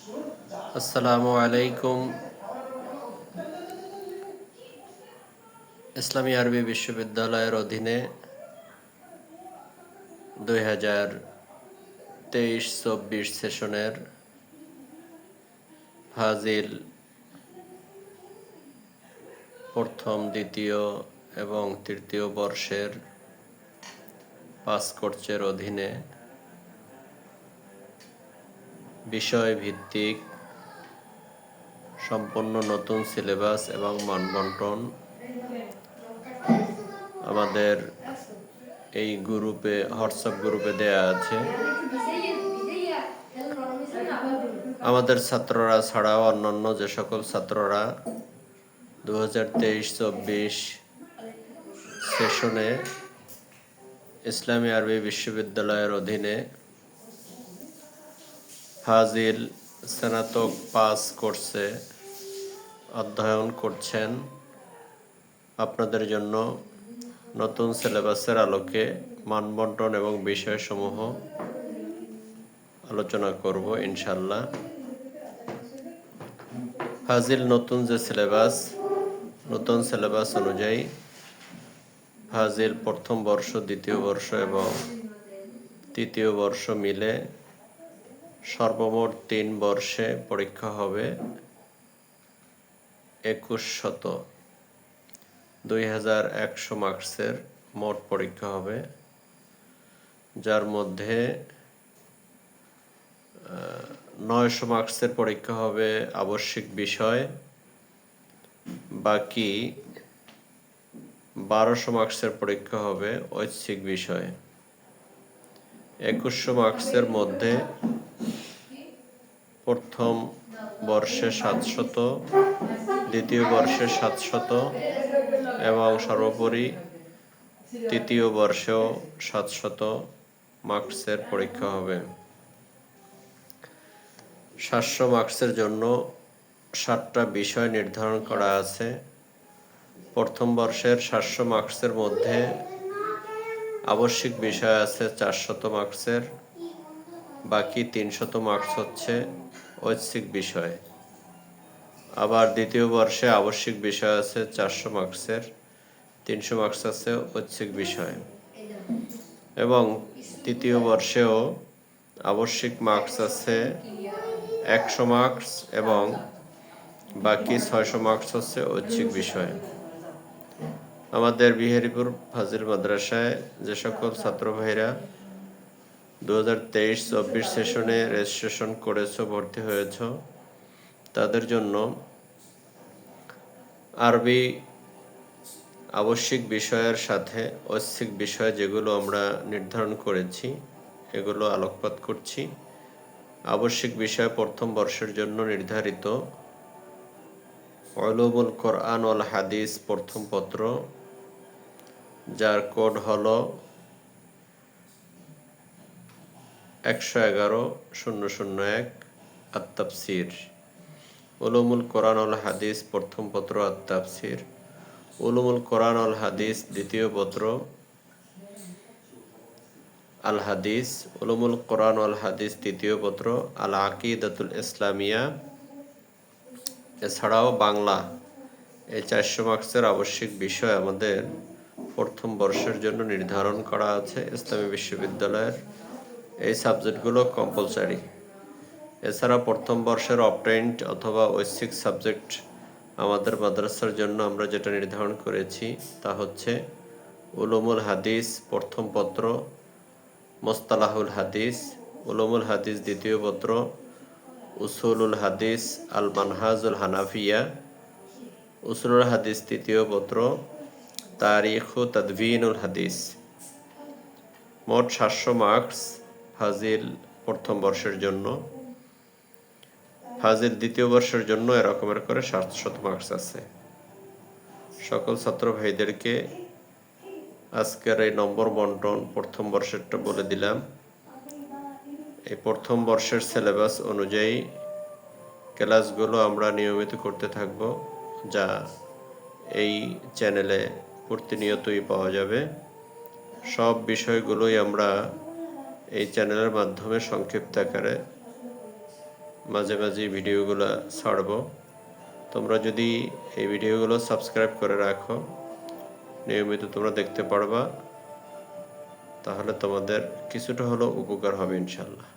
আসসালামু আলাইকুম। ইসলামী আরবি বিশ্ববিদ্যালয়ের অধীনে 2023-24 সেশনের ফাজিল প্রথম, দ্বিতীয় এবং তৃতীয় বর্ষের 5 কোর্সের অধীনে বিষয়ভিত্তিক সম্পূর্ণ নতুন সিলেবাস এবং মানবন্টন আমাদের এই গ্রুপে, হোয়াটসঅ্যাপ গ্রুপে দেয়া আছে। আমাদের ছাত্ররা ছাড়াও অন্যান্য যে সকল ছাত্ররা 2023-24 সেশনে ইসলামী আরবি বিশ্ববিদ্যালয়ের অধীনে ফাজিল স্নাতক 5 কোর্সে অধ্যয়ন করছেন, আপনাদের জন্য নতুন সিলেবাসের আলোকে মানবন্টন এবং বিষয়সমূহ আলোচনা করব ইনশাল্লাহ। ফাজিল নতুন সিলেবাস অনুযায়ী ফাজিল প্রথম বর্ষ, দ্বিতীয় বর্ষ এবং তৃতীয় বর্ষ মিলে সর্বমোট 3 বর্ষে পরীক্ষা হবে 2100 মার্কসের মোট পরীক্ষা হবে, যার মধ্যে 900 মার্কসের পরীক্ষা হবে আবশ্যিক বিষয়, বাকি 1200 মার্কসের পরীক্ষা হবে ঐচ্ছিক বিষয়। 2100 মার্কসের মধ্যে প্রথম বর্ষে 700, দ্বিতীয় বর্ষে 700 এবং সর্বোপরি তৃতীয় বর্ষেও 700 মার্কসের পরীক্ষা হবে। 700 মার্কসের জন্য 7টা বিষয় নির্ধারণ করা আছে। প্রথম বর্ষের 700 মার্কসের মধ্যে আবশ্যিক বিষয় আছে 400 মার্কসের, বাকি 300 মার্কস হচ্ছে ঐচ্ছিক বিষয়। আবার দ্বিতীয় বর্ষে আবশ্যিক বিষয় আছে 400 মার্কসের, 300 মার্কস আছে ঐচ্ছিক বিষয়। এবং তৃতীয় বর্ষেও আবশ্যিক মার্কস আছে 100 মার্কস এবং বাকি 600 মার্কস হচ্ছে ঐচ্ছিক বিষয়। আমাদের বিহারীপুর ফাজিল মাদ্রাসায় যে সকল ছাত্র ভাইরা 2023-24 সেশনে রেজিস্ট্রেশন করেছো, ভর্তি হয়েছ, তাদের জন্য আরবি আবশ্যিক বিষয়ের সাথে ঐচ্ছিক বিষয় যেগুলো আমরা নির্ধারণ করেছি এগুলো আলোকপাত করছি। আবশ্যিক বিষয় প্রথম বর্ষের জন্য নির্ধারিত উলুমুল কোরআন ওয়াল হাদিস প্রথম পত্র, যার কোড হলো 111001 আত-তাফসীর। উলুমুল কোরআন ওয়াল হাদিস প্রথম পত্র আত-তাফসীর। উলুমুল কোরআন ওয়াল হাদিস দ্বিতীয় পত্র আল হাদিস। উলুমুল কোরআন ওয়াল হাদিস তৃতীয় পত্র আল আকিদাতুল ইসলামিয়া। এছাড়াও বাংলা, এই 400 মার্কসের আবশ্যিক বিষয় আমাদের প্রথম বর্ষের জন্য নির্ধারণ করা আছে ইসলামী বিশ্ববিদ্যালয়ের। এই সাবজেক্টগুলো কম্পালসারি। এছাড়া প্রথম বর্ষের অবটেইনড অথবা ঐচ্ছিক সাবজেক্ট আমাদের মাদ্রাসার জন্য আমরা যেটা নির্ধারণ করেছি তা হচ্ছে উলুমুল হাদিস প্রথম পত্র, মুস্তালাহুল হাদিস। উলুমুল হাদিস দ্বিতীয় পত্র, উসুলুল হাদিস, আল মানহাজুল হানাফিয়া। উসুলুল হাদিস তৃতীয় পত্র, তারিখ ও তাদভিনুল হাদিস। মোট 700 মার্কস ফাজিল প্রথম বর্ষের জন্য। ফাজিল দ্বিতীয় বর্ষের জন্য এরকমের করে 700 মার্কস আছে। সকল ছাত্র ভাইদেরকে আজকের এই নম্বর বন্টন প্রথম বর্ষেরটা বলে দিলাম। এই প্রথম বর্ষের সিলেবাস অনুযায়ী ক্লাসগুলো আমরা নিয়মিত করতে থাকব, যা এই চ্যানেলে প্রতিনিয়তই পাওয়া যাবে। সব বিষয়গুলোই আমরা এই চ্যানেলের মাধ্যমে সংক্ষিপ্ত আকারে মাঝে মাঝে ভিডিওগুলো ছাড়বো। তোমরা যদি এই ভিডিওগুলো সাবস্ক্রাইব করে রাখো, নিয়মিত তোমরা দেখতে পারবা, তাহলে তোমাদের কিছুটা হলেও উপকার হবে ইনশাল্লাহ।